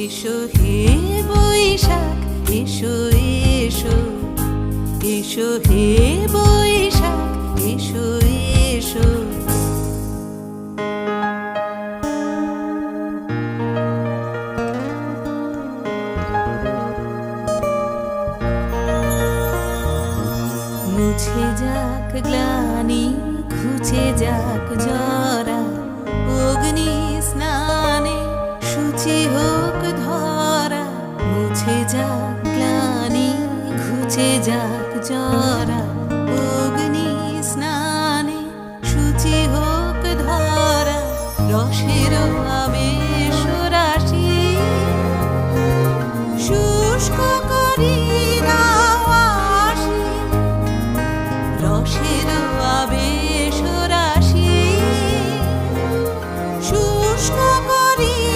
এসো হে বৈশাখ এসো এসো, এসো হে বৈশাখ এসো এসো। মুছে যাক গ্লানি ঘুচে যাক জরা, অগ্নি স্নানে শুচি হোক ধরা। মুছে যাক গ্লানি ঘুচে যাক জরা, অগ্নি স্নানে শুচি হোক ধরা। রসের আবেশ